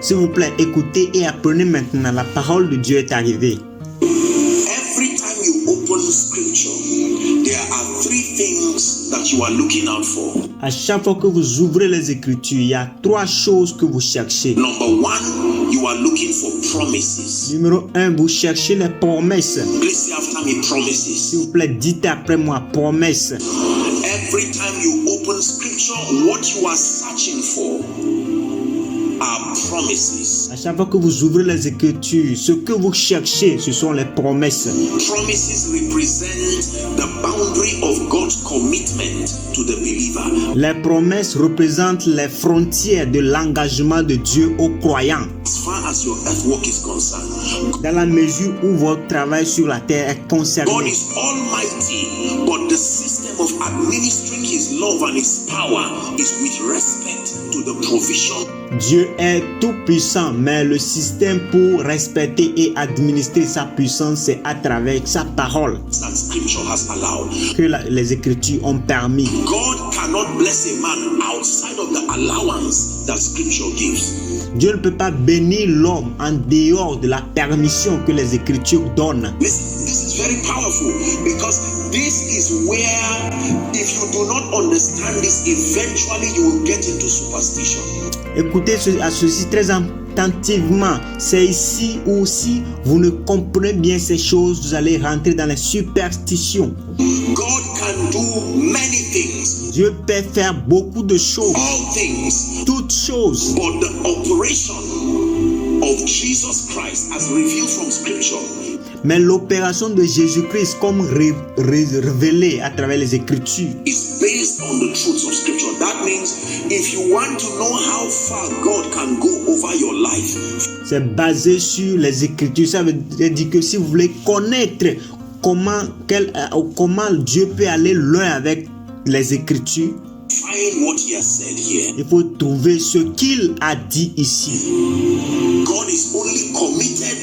S'il vous plaît, écoutez et apprenez maintenant. La parole de Dieu est arrivée. Every time you open scripture, there are three things that you are looking out for. À chaque fois que vous ouvrez les Écritures, il y a 3 choses que vous cherchez. Number one, you are looking for promises. Numéro 1, vous cherchez les promesses. Please say after me, promises. S'il vous plaît, dites après moi, promesses. Every time you open scripture, what you are searching for are promises. À chaque fois que vous ouvrez les Écritures, ce que vous cherchez, ce sont les promesses. Promises represent the boundary of God's commitment to the believer. Les promesses représentent les frontières de l'engagement de Dieu aux croyants. As far as your earth work is concerned, Dans la mesure où votre travail sur la terre est God concerné. is almighty, but the system of administering his love and his power is with respect to the provision. Dieu est tout puissant, mais le système pour respecter et administrer sa puissance, c'est à travers sa parole That scripture has allowed. que les Écritures ont permis. God cannot bless a man outside of the allowance that scripture gives. Dieu ne peut pas bénir l'homme en dehors de la permission que les Écritures donnent. Listen, this is very powerful because this is where, if you do not understand this, eventually you will get into superstition. Écoutez à ceci très attentivement. C'est ici où si vous ne comprenez bien ces choses, vous allez rentrer dans les superstitions. God can do many things, Dieu peut faire beaucoup de choses, all things, toutes choses. but the operation of Jesus Christ as revealed from scripture Mais l'opération de Jésus-Christ comme révélée à travers les Écritures is based on the truths of scripture. That means if you want to know how far God can go over your life, c'est basé sur les Écritures. Ça veut dire que si vous voulez connaître comment Dieu peut aller loin avec les Écritures, find what he has said here. il faut trouver ce qu'il a dit ici. God is only committed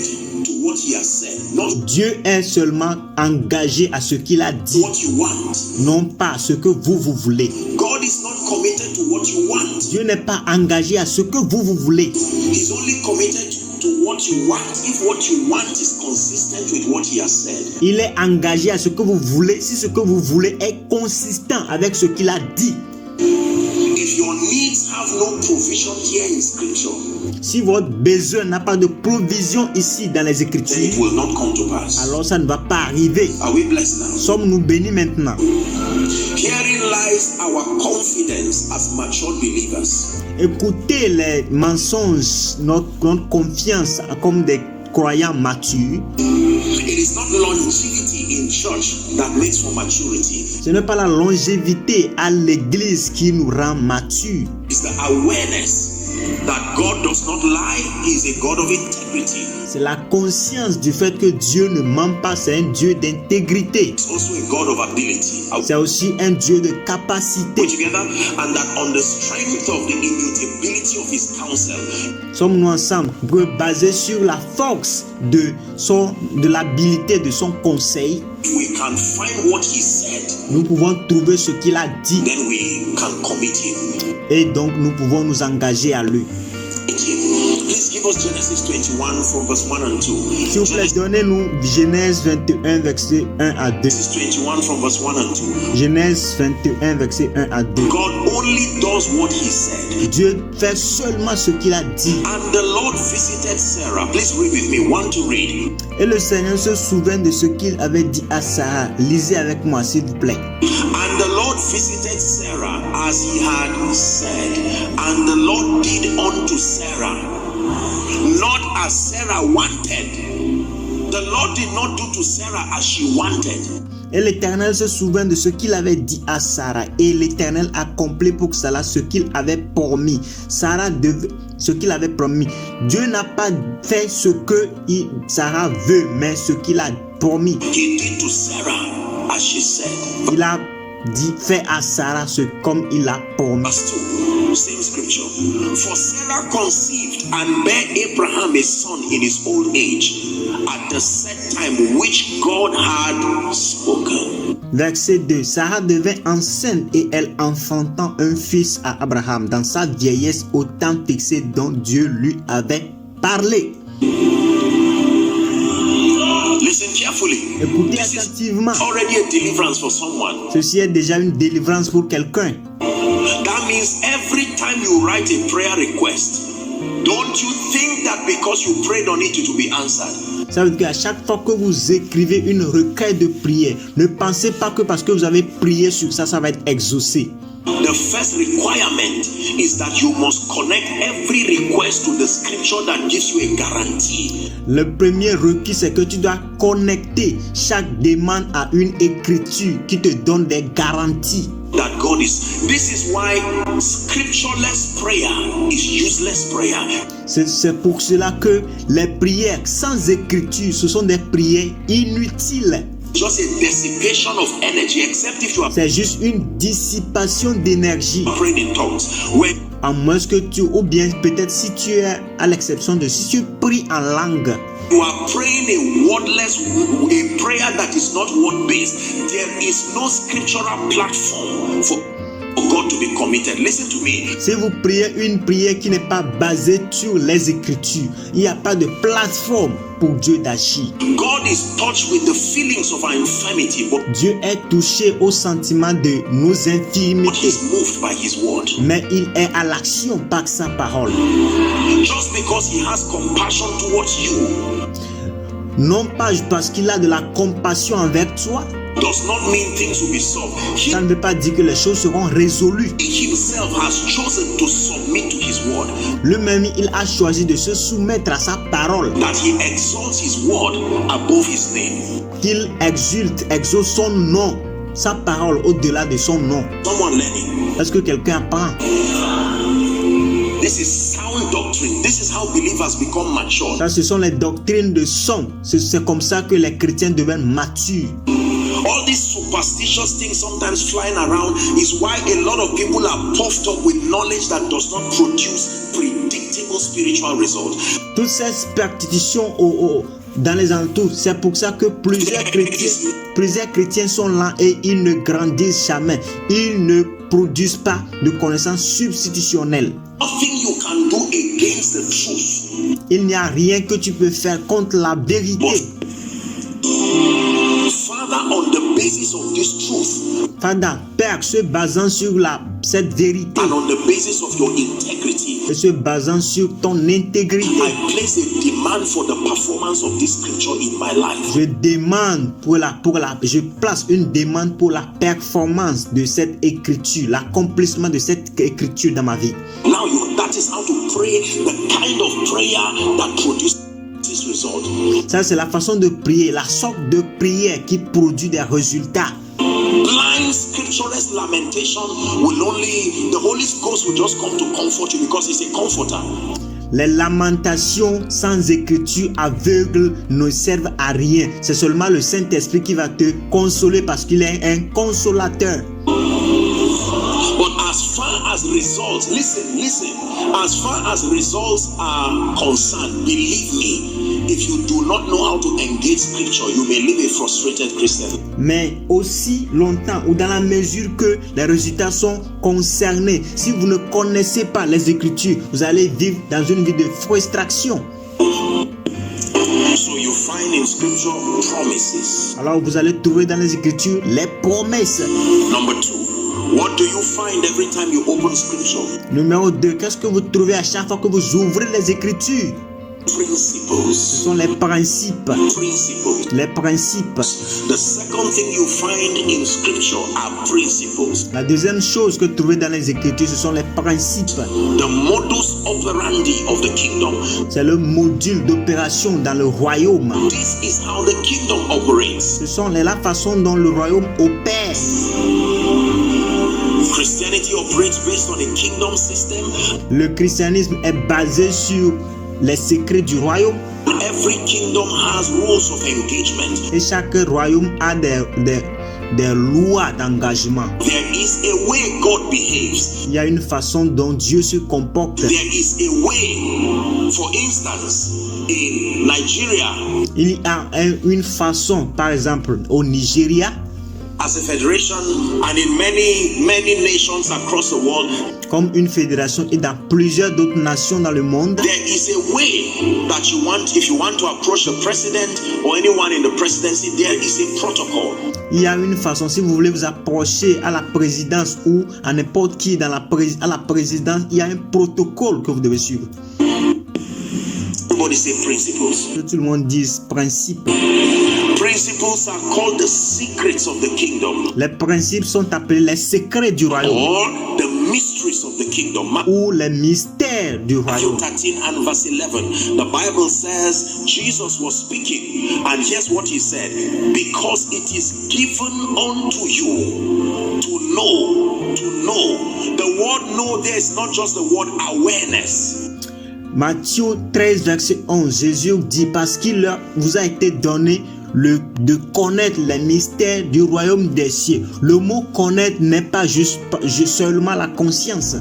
to what he has said, not Dieu est seulement engagé à ce qu'il a dit, what you want. non pas ce que vous voulez. God is not committed to what you want. Dieu n'est pas engagé à ce que vous voulez. He's only committed to what you want if what you want is consistent with what he has said. Il est engagé à ce que vous voulez si ce que vous voulez est consistant avec ce qu'il a dit. If your needs have no provision here in scripture, Si votre besoin n'a pas de provision ici dans les then Écritures, it will not come to pass. alors ça ne va pas arriver. Are we blessed now? Sommes-nous bénis maintenant? Herein lies our confidence as matured believers. Écoutez les mensonges, notre confiance comme des croyants matures. It is not longevity in church that makes for maturity. Ce n'est pas la longévité à l'église qui nous rend matures. It's the awareness that God does not lie. He is a God of integrity. C'est la conscience du fait que Dieu ne ment pas, c'est un Dieu d'intégrité. It's also a God of ability. C'est aussi un Dieu de capacité. Put together, and that on the strength of the immutability of his counsel, Sommes-nous ensemble basés sur la force de l'habilité de son conseil? we can find what he said, Nous pouvons trouver ce qu'il a dit then we can commit him. et donc nous pouvons nous engager à lui. Please give us Genesis 21 from verse 1 and 2. S'il vous plaît, donnez-nous Genèse 21, verset 1 à 2. Genesis 21 from verse 1 and 2. Genèse 21, verset 1 à 2. God only does what he said. Dieu fait seulement ce qu'il a dit. And the Lord visited Sarah. Please read with me. One to read. Et le Seigneur se souvint de ce qu'il avait dit à Sarah. Lisez avec moi, s'il vous plaît. And the Lord visited Sarah as he had said. And the Lord did unto Sarah not as Sarah wanted. The Lord did not do to Sarah as she wanted. Et l'Éternel se souvint de ce qu'il avait dit à Sarah. Et l'Éternel accomplit pour Sarah ce qu'il avait promis. Sarah devait ce qu'il avait promis. Dieu n'a pas fait ce que Sarah veut, mais ce qu'il a promis. He did to Sarah as she said. Il a dit, fait à Sarah ce comme il a promis. Verse 2, same scripture. For Sarah conceived and bare Abraham a son in his old age, at the set time which God had spoken. Verset 2. Sarah devint enceinte et elle enfantant un fils à Abraham dans sa vieillesse au temps fixé dont Dieu lui avait parlé. Listen carefully. Écoutez This is attentivement. already a deliverance for someone. Ceci est déjà une délivrance pour quelqu'un. That means every time you write a prayer request, don't you think that because you prayed on it, it will be answered? Ça veut dire qu'à chaque fois que vous écrivez une requête de prière, ne pensez pas que parce que vous avez prié sur ça, ça va être exaucé. The first requirement is that you must connect every request to the scripture that gives you a guarantee. Le premier requis, c'est que tu dois connecter chaque demande à une écriture qui te donne des garanties. That God is. This is why scriptureless prayer is useless prayer. C'est pour cela que les prières sans écriture, ce sont des prières inutiles. Just a dissipation of energy, except if you are C'est juste une dissipation d'énergie. praying in tongues. When À moins que tu, ou bien peut-être si tu es à l'exception de si tu pries en langue, you are praying a wordless, a prayer that is not word-based, there is no scriptural platform for God to be committed. Listen to me. si vous priez une prière qui n'est pas basée sur les écritures, il n'y a pas de plateforme pour Dieu d'agir. God is touched with the feelings of our infirmity, but Dieu est touché au sentiment de nos infirmités, He's moved by His word. mais il est à l'action par sa parole. Just because He has compassion towards you Non pas parce qu'il a de la compassion envers toi, does not mean things will be solved. He ça ne veut pas dire que les choses seront résolues. Himself has chosen to submit to His word, Lui-même, il a choisi de se soumettre à sa parole, that He exalts His word above His name. qu'il exauce son nom, sa parole au-delà de son nom. Someone learning. Est-ce que quelqu'un apprend? This is sound doctrine. This is how believers become mature. Ça, ce sont les doctrines de son. C'est comme ça que les chrétiens deviennent matures. All these superstitious things sometimes flying around is why a lot of people are puffed up with knowledge that does not produce predictable spiritual results. Toutes ces superstitions dans les alentours, c'est pour ça que plusieurs chrétiens sont là et ils ne grandissent jamais. Ils ne produisent pas de connaissances substitutionnelles. Nothing you can do against the truth. Il n'y a rien que tu peux faire contre la vérité. Father, on the basis of this truth Father, Père, se basant sur cette vérité and on the basis of your integrity, et se basant sur ton intégrité, I place a demand for the performance of this scripture in my life. je place une demande pour la performance de cette écriture, l'accomplissement de cette écriture dans ma vie. Now that is how to pray, the kind of prayer that produces this result. Ça, c'est la façon de prier, la sorte de prière qui produit des résultats. Blind scriptureless lamentation will only, the Holy Ghost will just come to comfort you because He's a comforter. Les lamentations sans écriture aveugles ne servent à rien. C'est seulement le Saint-Esprit qui va te consoler parce qu'il est un consolateur. But as far as results, listen, as far as results are concerned, believe me, if you do not know how to engage scripture, you may live a frustrated Christian. Mais aussi longtemps ou dans la mesure que les résultats sont concernés, si vous ne connaissez pas les Écritures, vous allez vivre dans une vie de frustration. So you find in scripture promises. Alors vous allez trouver dans les Écritures les promesses. Number 2. What do you find every time you open scripture? Numéro 2, qu'est-ce que vous trouvez à chaque fois que vous ouvrez les Écritures? Principles. Ce sont les principes. Principles. Les principes. The second thing you find in scripture are principles. La deuxième chose que vous trouvez dans les Écritures, ce sont les principes. The modus operandi of the kingdom. C'est le module d'opération dans le royaume. This is how the kingdom operates. Ce sont la façon dont le royaume opère. Christianity operates based on a kingdom system. Le christianisme est basé sur les secrets du royaume. Every kingdom has rules of engagement. Et chaque royaume a des lois d'engagement. There is a way God behaves. Il y a une façon dont Dieu se comporte. There is a way. For instance, in Nigeria, Il y a une façon, par exemple, au Nigeria, as a federation and in many nations across the world. Comme une fédération et dans plusieurs d'autres nations dans le monde. There is a way that you want, if you want to approach the president or anyone in the presidency, there is a protocol. Il y a une façon, si vous voulez vous approcher à la présidence ou à n'importe qui dans à la présidence, il y a un protocole que vous devez suivre. Everybody say principles. Tout le monde dit principes. Principles are called the secrets of the kingdom. Les principes sont appelés les secrets du royaume. Or the mysteries of the kingdom. Ou les mystères du royaume. Matthew 13 and verse 11. The Bible says Jesus was speaking, and here's what he said: because it is given unto you to know. The word know there is not just the word awareness. Matthieu 13 verset 11, Jésus dit parce qu'il vous a été donné de connaître les mystères du royaume des cieux. Le mot connaître n'est pas juste seulement la conscience.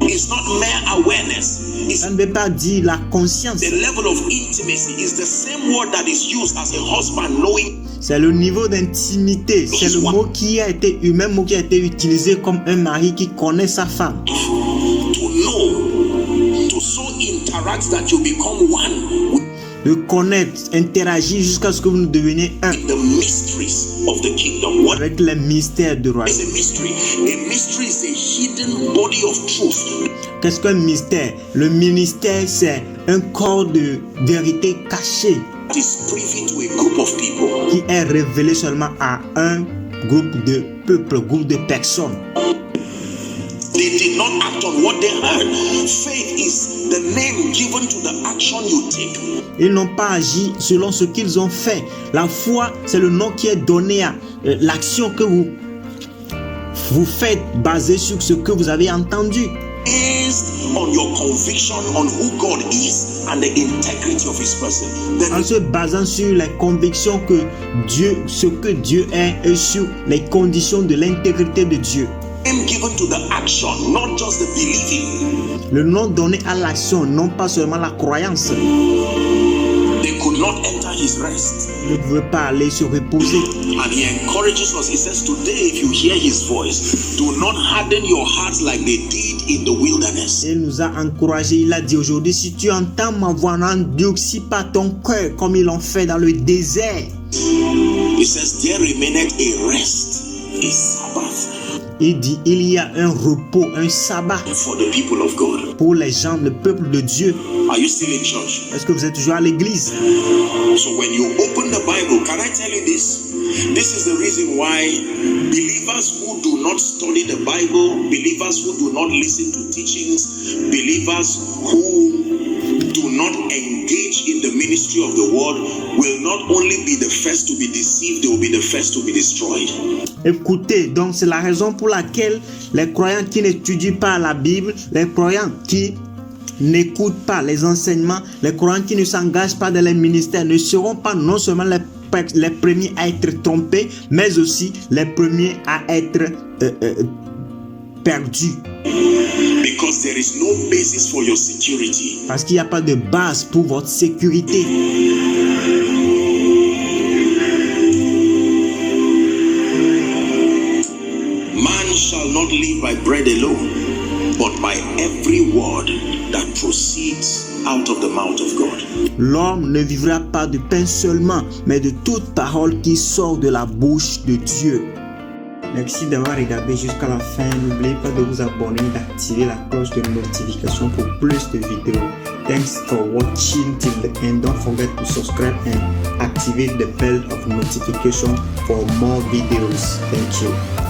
It's not mere awareness. Ça ne veut pas dire la conscience. The level of intimacy is the same word that is used as a husband knowing. C'est le niveau d'intimité. C'est le mot qui a été même mot qui a été utilisé comme un mari qui connaît sa femme. To know, to so interact that you become one. De connaître, interagir jusqu'à ce que vous deveniez un. The mysteries of the kingdom. What avec les mystères du royaume. is a mystery? A mystery is a hidden body of truth. Qu'est-ce qu'un mystère? Le ministère, c'est un corps de vérité caché It is privy to a group of people. qui est révélé seulement à un groupe de peuples, groupe de personnes. They did not act on what they heard. Faith is the name given to the action you take. Ils n'ont pas agi selon ce qu'ils ont fait. La foi, c'est le nom qui est donné à l'action que vous faites basé sur ce que vous avez entendu. Based on your conviction on who God is and the integrity of his person. En se basant sur les convictions que Dieu, ce que Dieu est et sur les conditions de l'intégrité de Dieu. Name given to the action, not just the believing. Le nom donné à l'action, non pas seulement la croyance. They could not enter his rest. Ne pouvez pas aller se reposer. And he encourages us. He says, today, if you hear his voice, do not harden your hearts like they did in the wilderness. Il nous a encouragés. Il a dit aujourd'hui, si tu entends ma voix, n'endurcis pas ton cœur comme ils l'ont fait dans le désert. He says, there remaineth a rest, a Sabbath. Il dit, il y a un repos, un sabbat For the people of God. pour les gens, le peuple de Dieu. Are you still in church? Est-ce que vous êtes toujours à l'église? So when you open the Bible, can I tell you this? This is the reason why believers who do not study the Bible, believers who do not listen to teachings, believers who do not engage in the ministry of the word will not only be the first to be deceived, they will be the first to be destroyed. Écoutez, donc c'est la raison pour laquelle les croyants qui n'étudient pas la Bible, les croyants qui n'écoutent pas les enseignements, les croyants qui ne s'engagent pas dans les ministères ne seront pas non seulement les premiers à être trompés, mais aussi les premiers à être perdus. Because there is no basis for your security. Parce qu'il n'y a pas de base pour votre sécurité. Man shall not live by bread alone, but by every word that proceeds out of the mouth of God. L'homme ne vivra pas de pain seulement, mais de toute parole qui sort de la bouche de Dieu. Merci d'avoir regardé jusqu'à la fin. N'oubliez pas de vous abonner et d'activer la cloche de notification pour plus de vidéos. Thanks for watching till the end. Don't forget to subscribe and activate the bell of notification for more videos. Thank you.